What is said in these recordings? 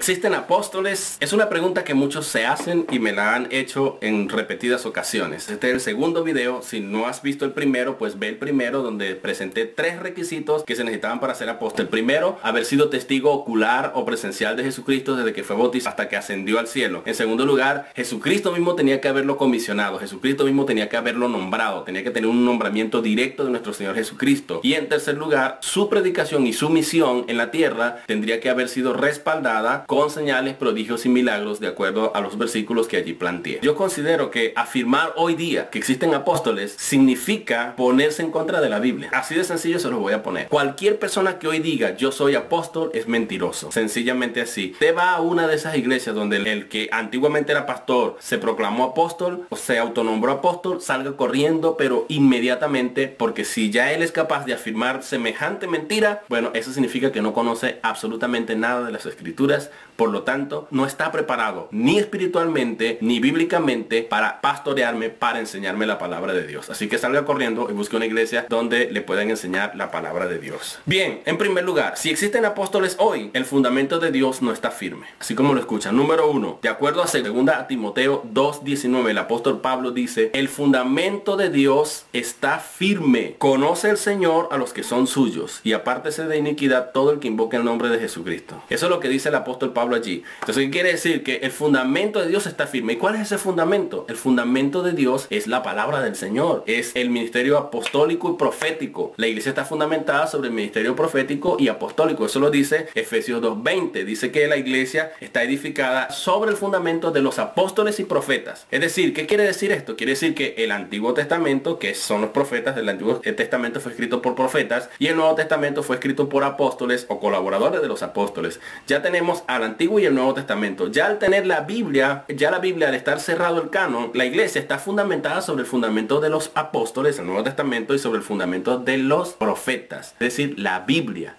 ¿Existen apóstoles? Es una pregunta que muchos se hacen y me la han hecho en repetidas ocasiones. Este es el segundo video. Si no has visto el primero, pues ve el primero, donde presenté 3 requisitos que se necesitaban para ser apóstol. Primero, haber sido testigo ocular o presencial de Jesucristo desde que fue bautizado hasta que ascendió al cielo. En segundo lugar, Jesucristo mismo tenía que haberlo comisionado. Jesucristo mismo tenía que haberlo nombrado. Tenía que tener un nombramiento directo de nuestro Señor Jesucristo. Y en tercer lugar, su predicación y su misión en la tierra tendría que haber sido respaldada con señales, prodigios y milagros de acuerdo a los versículos que allí planteé. Yo considero que afirmar hoy día que existen apóstoles significa ponerse en contra de la Biblia. Así de sencillo se los voy a poner. Cualquier persona que hoy diga yo soy apóstol es mentiroso. Sencillamente así. Usted va a una de esas iglesias donde el que antiguamente era pastor se proclamó apóstol o se autonombró apóstol, salga corriendo pero inmediatamente, porque si ya él es capaz de afirmar semejante mentira, bueno, eso significa que no conoce absolutamente nada de las escrituras. Por lo tanto, no está preparado ni espiritualmente ni bíblicamente para pastorearme, para enseñarme la palabra de Dios. Así que salga corriendo y busque una iglesia donde le puedan enseñar la palabra de Dios. Bien, en primer lugar, si existen apóstoles hoy, el fundamento de Dios no está firme. Así como lo escuchan. Número 1, de acuerdo a 2 Timoteo 2:19, el apóstol Pablo dice: el fundamento de Dios está firme. Conoce el Señor a los que son suyos y apártese de iniquidad todo el que invoque el nombre de Jesucristo. Eso es lo que dice el apóstol Pablo allí. Entonces, ¿qué quiere decir? Que el fundamento de Dios está firme. ¿Y cuál es ese fundamento? El fundamento de Dios es la palabra del Señor. Es el ministerio apostólico y profético. La iglesia está fundamentada sobre el ministerio profético y apostólico. Eso lo dice Efesios 2:20. Dice que la iglesia está edificada sobre el fundamento de los apóstoles y profetas. Es decir, ¿qué quiere decir esto? Quiere decir que el Antiguo Testamento, que son los profetas del Antiguo Testamento, fue escrito por profetas, y el Nuevo Testamento fue escrito por apóstoles o colaboradores de los apóstoles. Ya tenemos al Antiguo y el Nuevo Testamento. Ya al tener la Biblia, al estar cerrado el canon, la iglesia está fundamentada sobre el fundamento de los apóstoles, el Nuevo Testamento, y sobre el fundamento de los profetas. Es decir, la Biblia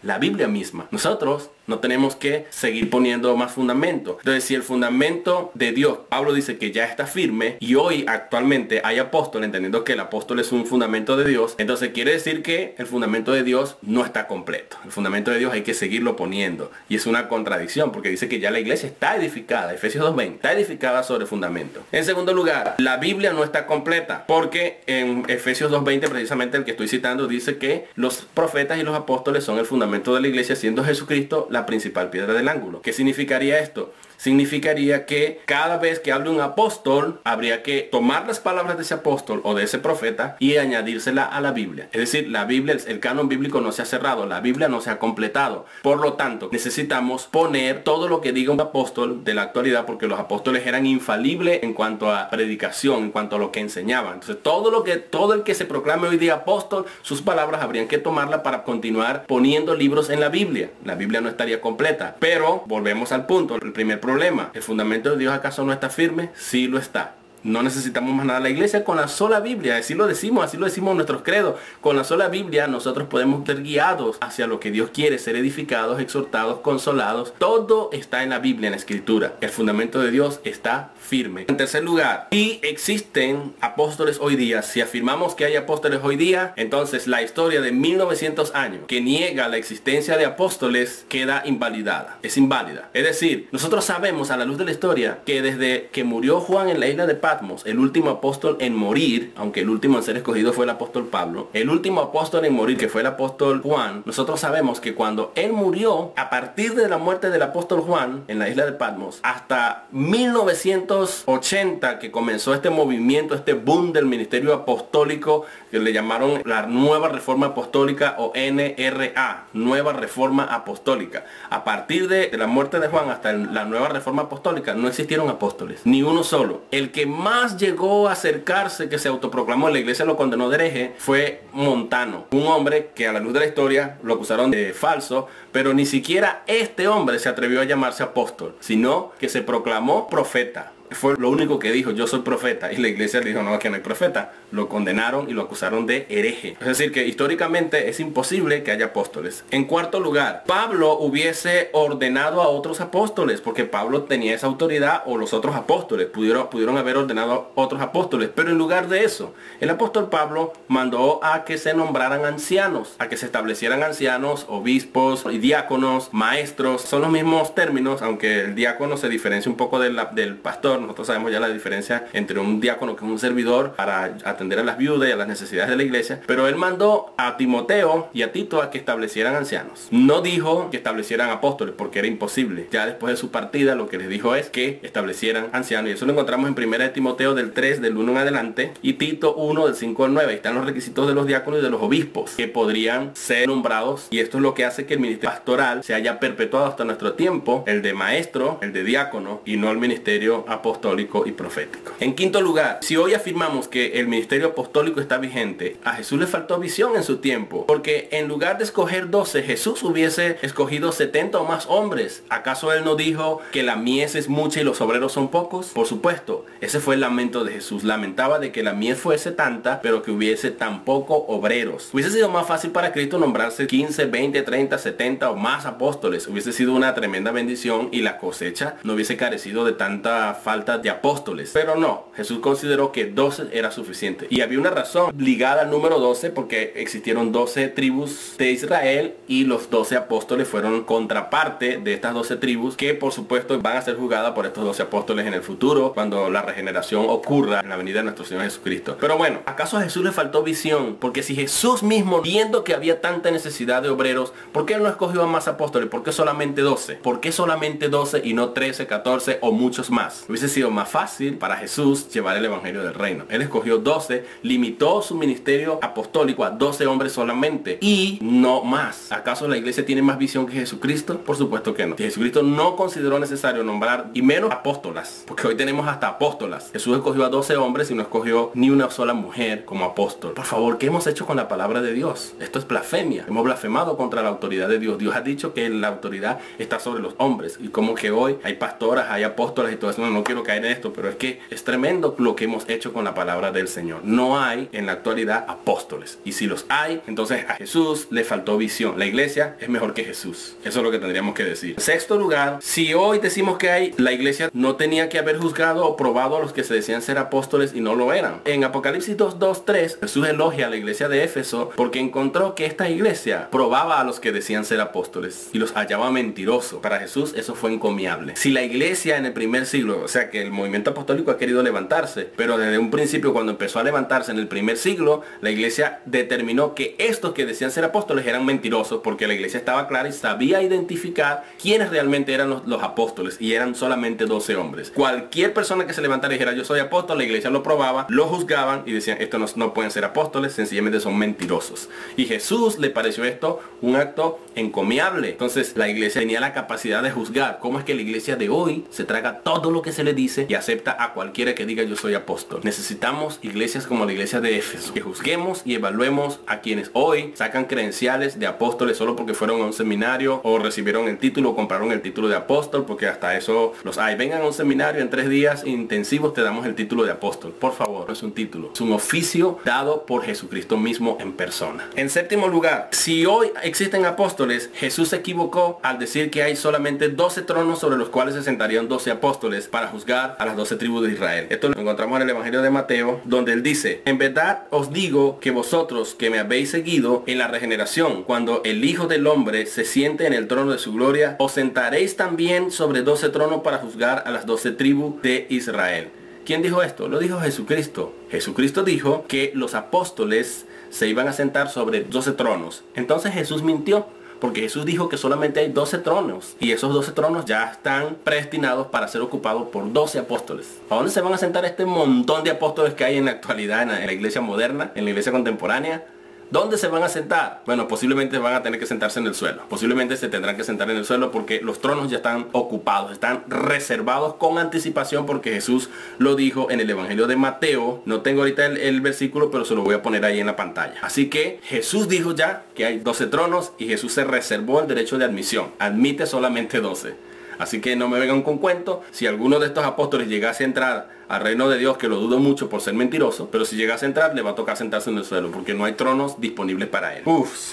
misma. Nosotros no tenemos que seguir poniendo más fundamento. Entonces, si el fundamento de Dios, Pablo dice que ya está firme, y hoy actualmente hay apóstol, entendiendo que el apóstol es un fundamento de Dios, entonces quiere decir que el fundamento de Dios no está completo. El fundamento de Dios hay que seguirlo poniendo. Y es una contradicción, porque dice que ya la iglesia está edificada, Efesios 2:20, está edificada sobre el fundamento. En segundo lugar, la Biblia no está completa, porque en Efesios 2:20, precisamente el que estoy citando, dice que los profetas y los apóstoles son el fundamento de la iglesia, siendo Jesucristo la principal piedra del ángulo. ¿Qué significaría esto? Significaría que cada vez que hable un apóstol, habría que tomar las palabras de ese apóstol o de ese profeta y añadírsela a la Biblia. Es decir, la Biblia, el canon bíblico no se ha cerrado, la Biblia no se ha completado. Por lo tanto, necesitamos poner todo lo que diga un apóstol de la actualidad, porque los apóstoles eran infalibles en cuanto a predicación, en cuanto a lo que enseñaban. Entonces, todo el que se proclame hoy día apóstol, sus palabras habrían que tomarla para continuar poniendo libros en la Biblia. La Biblia no estaría completa. Pero volvemos al punto, el primer problema: ¿el fundamento de Dios acaso no está firme? Sí lo está. No necesitamos más nada. La iglesia, con la sola Biblia, así lo decimos en nuestros credos, con la sola Biblia nosotros podemos ser guiados hacia lo que Dios quiere, ser edificados, exhortados, consolados. Todo está en la Biblia, en la escritura. El fundamento de Dios está firme. En tercer lugar, si existen apóstoles hoy día, si afirmamos que hay apóstoles hoy día, entonces la historia de 1900 años que niega la existencia de apóstoles queda invalidada, es inválida. Es decir, nosotros sabemos a la luz de la historia que desde que murió Juan en la isla de Patmos, el último apóstol en morir, aunque el último en ser escogido fue el apóstol Pablo, el último apóstol en morir, que fue el apóstol Juan, nosotros sabemos que cuando él murió, a partir de la muerte del apóstol Juan en la isla de Patmos, hasta 1980, que comenzó este movimiento, este boom del ministerio apostólico, que le llamaron la Nueva Reforma Apostólica, o NRA, Nueva Reforma Apostólica. A partir de la muerte de Juan hasta la Nueva Reforma Apostólica no existieron apóstoles, ni uno solo. El que más llegó a acercarse, que se autoproclamó, la iglesia lo condenó de hereje, fue Montano, un hombre que a la luz de la historia lo acusaron de falso, pero ni siquiera este hombre se atrevió a llamarse apóstol, sino que se proclamó profeta. fue lo único que dijo: yo soy profeta. Y la iglesia le dijo: no, que no hay profeta. Lo condenaron y lo acusaron de hereje. Es decir, que históricamente es imposible que haya apóstoles. En cuarto lugar, Pablo hubiese ordenado a otros apóstoles, porque Pablo tenía esa autoridad, o los otros apóstoles pudieron haber ordenado a otros apóstoles. Pero en lugar de eso, el apóstol Pablo mandó a que se nombraran ancianos, a que se establecieran ancianos, obispos y diáconos, maestros. Son los mismos términos, aunque el diácono se diferencia un poco del pastor. Nosotros sabemos ya la diferencia entre un diácono, que es un servidor para atender a las viudas y a las necesidades de la iglesia. Pero él mandó a Timoteo y a Tito a que establecieran ancianos. No dijo que establecieran apóstoles, porque era imposible. Ya después de su partida, lo que les dijo es que establecieran ancianos. Y eso lo encontramos en 1 de Timoteo del 3, del 1 en adelante, y Tito 1, del 5 al 9. Ahí están los requisitos de los diáconos y de los obispos que podrían ser nombrados. Y esto es lo que hace que el ministerio pastoral se haya perpetuado hasta nuestro tiempo, el de maestro, el de diácono, y no el ministerio apostólico y profético. En quinto lugar, si hoy afirmamos que el ministerio apostólico está vigente, a Jesús le faltó visión en su tiempo, porque en lugar de escoger 12, Jesús hubiese escogido 70 o más hombres. ¿Acaso él no dijo que la mies es mucha y los obreros son pocos? Por supuesto, ese fue el lamento de Jesús. Lamentaba de que la mies fuese tanta, pero que hubiese tan poco obreros. Hubiese sido más fácil para Cristo nombrarse 15, 20, 30, 70 o más apóstoles. Hubiese sido una tremenda bendición y la cosecha no hubiese carecido de tanta falta de apóstoles. Pero no, Jesús consideró que 12 era suficiente. Y había una razón ligada al número 12, porque existieron 12 tribus de Israel y los 12 apóstoles fueron contraparte de estas 12 tribus, que por supuesto van a ser juzgadas por estos 12 apóstoles en el futuro, cuando la regeneración ocurra en la venida de nuestro Señor Jesucristo. Pero bueno, ¿acaso a Jesús le faltó visión? Porque si Jesús mismo, viendo que había tanta necesidad de obreros, ¿por qué él no escogió a más apóstoles? ¿Por qué solamente 12? ¿Por qué solamente 12 y no 13, 14 o muchos más? Hubiese sido más fácil para Jesús llevar el evangelio del reino. Él escogió 12, limitó su ministerio apostólico a 12 hombres solamente y no más. ¿Acaso la iglesia tiene más visión que Jesucristo? Por supuesto que no. Jesucristo no consideró necesario nombrar, y menos apóstolas, porque hoy tenemos hasta apóstolas. Jesús escogió a 12 hombres y no escogió ni una sola mujer como apóstol. Por favor, ¿qué hemos hecho con la palabra de Dios? Esto es blasfemia. Hemos blasfemado contra la autoridad de Dios. Dios ha dicho que la autoridad está sobre los hombres, y como que hoy hay pastoras, hay apóstolas y todo eso. No quiero caer en esto, pero es que es tremendo lo que hemos hecho con la palabra del Señor. No hay en la actualidad apóstoles, y si los hay, entonces a Jesús le faltó visión. La iglesia es mejor que Jesús. Eso es lo que tendríamos que decir. En sexto lugar, si hoy decimos que la iglesia no tenía que haber juzgado o probado a los que se decían ser apóstoles y no lo eran. En Apocalipsis 2:3, Jesús elogia a la iglesia de Éfeso porque encontró que esta iglesia probaba a los que decían ser apóstoles y los hallaba mentirosos. Para Jesús eso fue encomiable. Si la iglesia en el primer siglo, o sea que el movimiento apostólico ha querido levantarse, pero desde un principio, cuando empezó a levantarse en el primer siglo, la iglesia determinó que estos que decían ser apóstoles eran mentirosos, porque la iglesia estaba clara y sabía identificar quiénes realmente eran los apóstoles, y eran solamente 12 hombres. Cualquier persona que se levantara y dijera yo soy apóstol, la iglesia lo probaba, lo juzgaban y decían estos no pueden ser apóstoles, sencillamente son mentirosos. Y Jesús le pareció esto un acto encomiable. Entonces la iglesia tenía la capacidad de juzgar. ¿Cómo es que la iglesia de hoy se traga todo lo que se le dice y acepta a cualquiera que diga yo soy apóstol? Necesitamos iglesias como la iglesia de Éfeso, que juzguemos y evaluemos a quienes hoy sacan credenciales de apóstoles solo porque fueron a un seminario o recibieron el título o compraron el título de apóstol, porque hasta eso los hay. Vengan a un seminario en 3 días intensivos, te damos el título de apóstol. Por favor, no es un título, es un oficio dado por Jesucristo mismo en persona. En séptimo lugar, si hoy existen apóstoles, Jesús se equivocó al decir que hay solamente 12 tronos sobre los cuales se sentarían 12 apóstoles para juzgar a las 12 tribus de Israel. Esto lo encontramos en el Evangelio de Mateo, donde él dice: en verdad os digo que vosotros que me habéis seguido en la regeneración, cuando el Hijo del Hombre se siente en el trono de su gloria, os sentaréis también sobre 12 tronos para juzgar a las 12 tribus de Israel. ¿Quién dijo esto? Lo dijo Jesucristo. Jesucristo dijo que los apóstoles se iban a sentar sobre 12 tronos. Entonces Jesús mintió, porque Jesús dijo que solamente hay 12 tronos, y esos 12 tronos ya están predestinados para ser ocupados por 12 apóstoles. ¿A dónde se van a sentar este montón de apóstoles que hay en la actualidad, en la iglesia moderna, en la iglesia contemporánea? ¿Dónde se van a sentar? Bueno, posiblemente van a tener que sentarse en el suelo. Posiblemente se tendrán que sentar en el suelo, porque los tronos ya están ocupados, están reservados con anticipación, porque Jesús lo dijo en el Evangelio de Mateo. No tengo ahorita el versículo, pero se lo voy a poner ahí en la pantalla. Así que Jesús dijo ya que hay 12 tronos, y Jesús se reservó el derecho de admisión. Admite solamente 12. Así que no me vengan con cuento. Si alguno de estos apóstoles llegase a entrar al reino de Dios, que lo dudo mucho por ser mentiroso, pero si llegase a entrar, le va a tocar sentarse en el suelo, porque no hay tronos disponibles para él.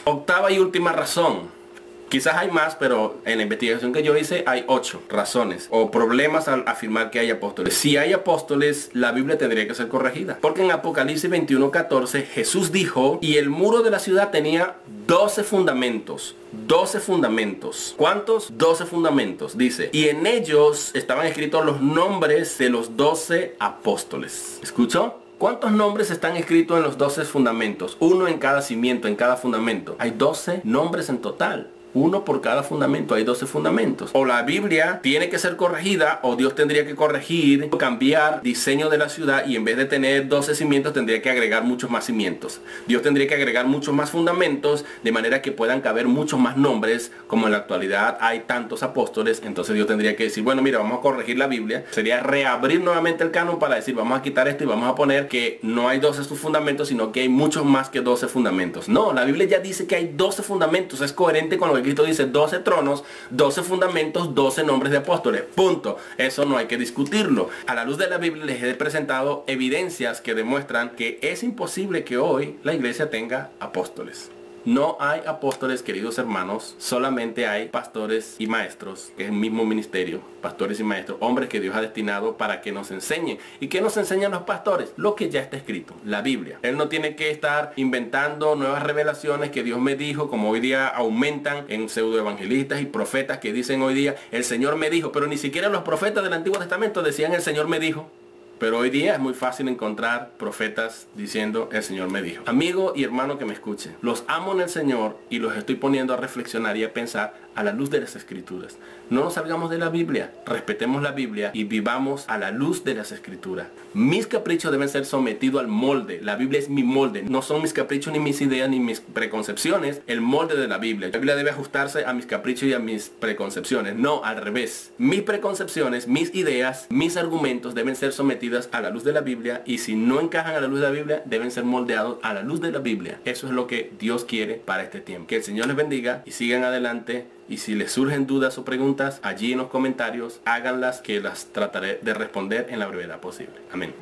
Octava y última razón. Quizás hay más, pero en la investigación que yo hice hay 8 razones o problemas al afirmar que hay apóstoles. Si hay apóstoles, la Biblia tendría que ser corregida. Porque en Apocalipsis 21:14 Jesús dijo, y el muro de la ciudad tenía 12 fundamentos. 12 fundamentos. ¿Cuántos? 12 fundamentos. Dice, y en ellos estaban escritos los nombres de los 12 apóstoles. ¿Escuchó? ¿Cuántos nombres están escritos en los 12 fundamentos? Uno en cada cimiento, en cada fundamento. Hay 12 nombres en total. Uno por cada fundamento, hay 12 fundamentos. O la Biblia tiene que ser corregida, o Dios tendría que corregir, cambiar diseño de la ciudad, y en vez de tener 12 cimientos tendría que agregar muchos más cimientos. Dios tendría que agregar muchos más fundamentos, de manera que puedan caber muchos más nombres. Como en la actualidad hay tantos apóstoles, entonces Dios tendría que decir, bueno, mira, vamos a corregir la Biblia. Sería reabrir nuevamente el canon para decir, vamos a quitar esto y vamos a poner que no hay 12 fundamentos, sino que hay muchos más que 12 fundamentos. No, la Biblia ya dice que hay 12 fundamentos. Es coherente con lo que Cristo dice, 12 tronos, 12 fundamentos, 12 nombres de apóstoles. Punto. Eso no hay que discutirlo. A la luz de la Biblia les he presentado evidencias que demuestran que es imposible que hoy la iglesia tenga apóstoles. No hay apóstoles, queridos hermanos, solamente hay pastores y maestros, que es el mismo ministerio, pastores y maestros, hombres que Dios ha destinado para que nos enseñen. ¿Y qué nos enseñan los pastores? Lo que ya está escrito, la Biblia. Él no tiene que estar inventando nuevas revelaciones que Dios me dijo, como hoy día aumentan en pseudoevangelistas y profetas que dicen hoy día, el Señor me dijo, pero ni siquiera los profetas del Antiguo Testamento decían el Señor me dijo. Pero hoy día es muy fácil encontrar profetas diciendo el Señor me dijo. Amigo y hermano que me escuche, los amo en el Señor y los estoy poniendo a reflexionar y a pensar a la luz de las Escrituras. No nos salgamos de la Biblia, respetemos la Biblia y vivamos a la luz de las Escrituras. Mis caprichos deben ser sometidos al molde. La Biblia es mi molde. No son mis caprichos, ni mis ideas, ni mis preconcepciones. El molde de la Biblia. La Biblia debe ajustarse a mis caprichos y a mis preconcepciones. No, al revés. Mis preconcepciones, mis ideas, mis argumentos deben ser sometidos a la luz de la Biblia, y si no encajan a la luz de la Biblia, deben ser moldeados a la luz de la Biblia. Eso es lo que Dios quiere para este tiempo. Que el Señor les bendiga y sigan adelante. Y si les surgen dudas o preguntas, allí en los comentarios, háganlas, que las trataré de responder en la brevedad posible. Amén.